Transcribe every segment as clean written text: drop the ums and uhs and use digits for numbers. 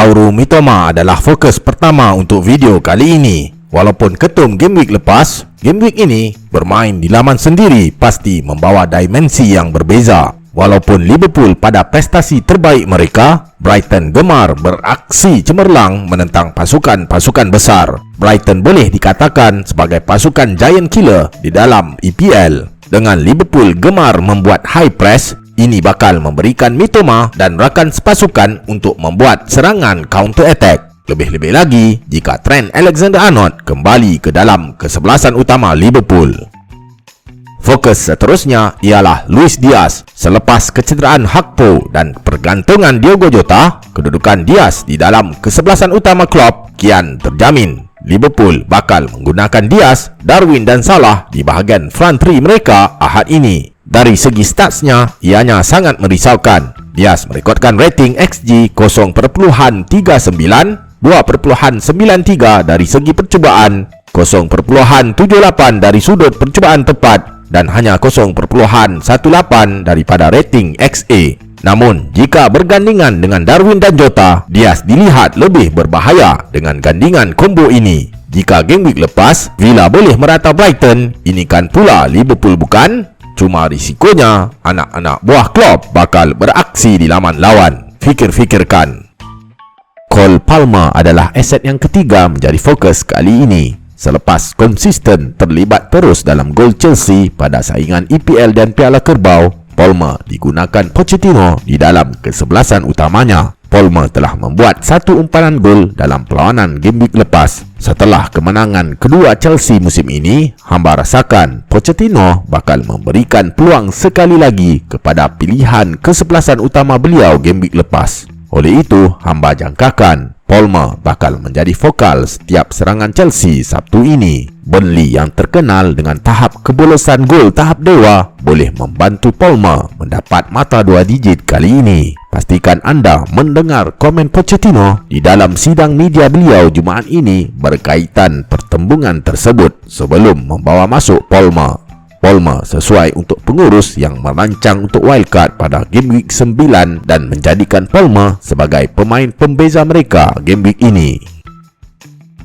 Kaoru Mitoma adalah fokus pertama untuk video kali ini. Walaupun ketum Game Week lepas, Game Week ini bermain di laman sendiri pasti membawa dimensi yang berbeza. Walaupun Liverpool pada prestasi terbaik mereka, Brighton gemar beraksi cemerlang menentang pasukan-pasukan besar. Brighton boleh dikatakan sebagai pasukan giant killer di dalam EPL. Dengan Liverpool gemar membuat high press, ini bakal memberikan Mitoma dan rakan sepasukan untuk membuat serangan counter attack. Lebih-lebih lagi jika Trent Alexander-Arnold kembali ke dalam kesebelasan utama Liverpool. Fokus seterusnya ialah Luis Diaz. Selepas kecederaan Gakpo dan pergantungan Diogo Jota, kedudukan Diaz di dalam kesebelasan utama Klopp kian terjamin. Liverpool bakal menggunakan Diaz, Darwin dan Salah di bahagian front three mereka Ahad ini. Dari segi statsnya, ianya sangat merisaukan. Diaz merekodkan rating XG 0.39, 2.93 dari segi percubaan, 0.78 dari sudut percubaan tepat, dan hanya 0.18 daripada rating XA. Namun, jika bergandingan dengan Darwin dan Jota, Diaz dilihat lebih berbahaya dengan gandingan combo ini. Jika game week lepas, Villa boleh merata Brighton, ini kan pula Liverpool bukan? Cuma risikonya, anak-anak buah Klopp bakal beraksi di laman lawan. Fikir-fikirkan. Cole Palmer adalah aset yang ketiga menjadi fokus kali ini. Selepas konsisten terlibat terus dalam gol Chelsea pada saingan EPL dan Piala Kerbau, Palmer digunakan Pochettino di dalam kesebelasan utamanya. Palmer telah membuat satu umpanan gol dalam perlawanan game week lepas. Setelah kemenangan kedua Chelsea musim ini, hamba rasakan Pochettino bakal memberikan peluang sekali lagi kepada pilihan kesebelasan utama beliau game week lepas. Oleh itu, hamba jangkakan Palmer bakal menjadi vokal setiap serangan Chelsea Sabtu ini. Burnley yang terkenal dengan tahap kebolosan gol tahap dewa boleh membantu Palmer mendapat mata 2 digit kali ini. Pastikan anda mendengar komen Pochettino di dalam sidang media beliau Jumaat ini berkaitan pertembungan tersebut sebelum membawa masuk Palmer. Palmer sesuai untuk pengurus yang merancang untuk wildcard pada game week 9 dan menjadikan Palmer sebagai pemain pembeza mereka game week ini.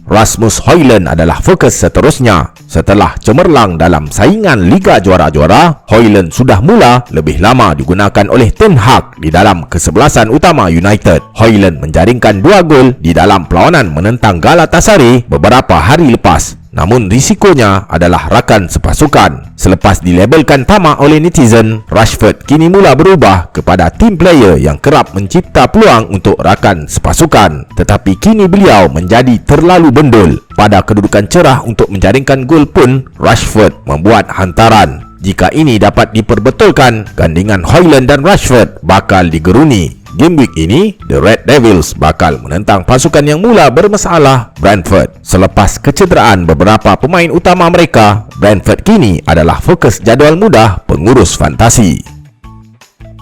Rasmus Højlund adalah fokus seterusnya. Setelah cemerlang dalam saingan Liga Juara-Juara, Højlund sudah mula lebih lama digunakan oleh Ten Hag di dalam kesebelasan utama United. Højlund menjaringkan 2 gol di dalam perlawanan menentang Galatasaray beberapa hari lepas. Namun risikonya adalah rakan sepasukan. Selepas dilabelkan tamak oleh netizen, Rashford kini mula berubah kepada team player yang kerap mencipta peluang untuk rakan sepasukan. Tetapi kini beliau menjadi terlalu bendul. Pada kedudukan cerah untuk menjaringkan gol pun, Rashford membuat hantaran. Jika ini dapat diperbetulkan, gandingan Højlund dan Rashford bakal digeruni. Game week ini, The Red Devils bakal menentang pasukan yang mula bermasalah, Brentford. Selepas kecederaan beberapa pemain utama mereka, Brentford kini adalah fokus jadual mudah pengurus fantasi.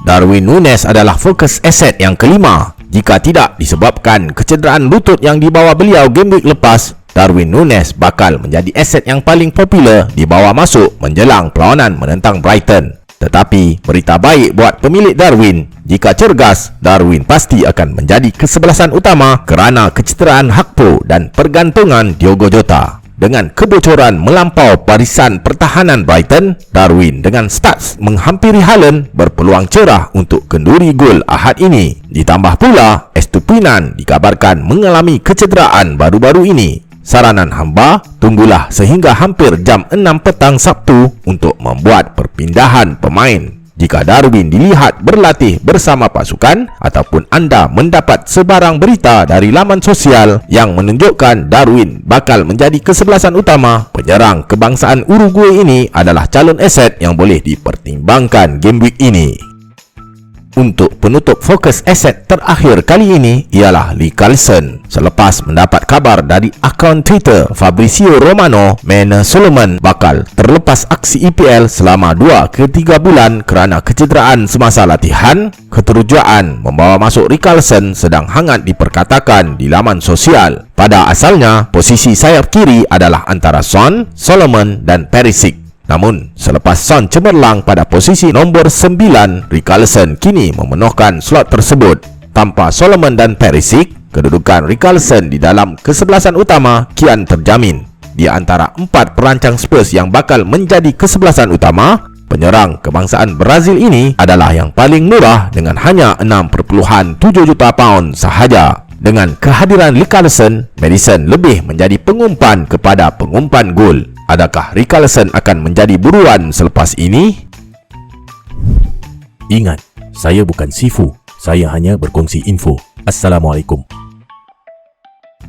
Darwin Núñez adalah fokus aset yang kelima. Jika tidak disebabkan kecederaan lutut yang dibawa beliau game week lepas, Darwin Núñez bakal menjadi aset yang paling popular dibawa masuk menjelang perlawanan menentang Brighton. Tetapi, berita baik buat pemilik Darwin. Jika cergas, Darwin pasti akan menjadi kesebelasan utama kerana kecederaan Gakpo dan pergantungan Diogo Jota. Dengan kebocoran melampau barisan pertahanan Brighton, Darwin dengan stats menghampiri Haaland berpeluang cerah untuk kenduri gol Ahad ini. Ditambah pula, Estupinan dikabarkan mengalami kecederaan baru-baru ini. Saranan hamba, tunggulah sehingga hampir jam 6 petang Sabtu untuk membuat perpindahan pemain. Jika Darwin dilihat berlatih bersama pasukan ataupun anda mendapat sebarang berita dari laman sosial yang menunjukkan Darwin bakal menjadi kesebelasan utama, penyerang kebangsaan Uruguay ini adalah calon aset yang boleh dipertimbangkan game week ini. Untuk penutup fokus aset terakhir kali ini ialah Lee Carlson. Selepas mendapat kabar dari akaun Twitter Fabrizio Romano, Mane Solomon bakal terlepas aksi EPL selama 2 ke 3 bulan kerana kecederaan semasa latihan, keterujaan membawa masuk Lee Carlson sedang hangat diperkatakan di laman sosial. Pada asalnya, posisi sayap kiri adalah antara Son, Solomon dan Perisic. Namun, selepas Son cemerlang pada posisi nombor 9, Richarlison kini memenuhkan slot tersebut. Tanpa Solomon dan Perisic, kedudukan Richarlison di dalam kesebelasan utama kian terjamin. Di antara 4 perancang Spurs yang bakal menjadi kesebelasan utama, penyerang kebangsaan Brazil ini adalah yang paling murah dengan hanya 6.7 juta pound sahaja. Dengan kehadiran Richarlison, Maddison lebih menjadi pengumpan kepada pengumpan gol. Adakah Richarlison akan menjadi buruan selepas ini? Ingat, saya bukan Sifu. Saya hanya berkongsi info. Assalamualaikum.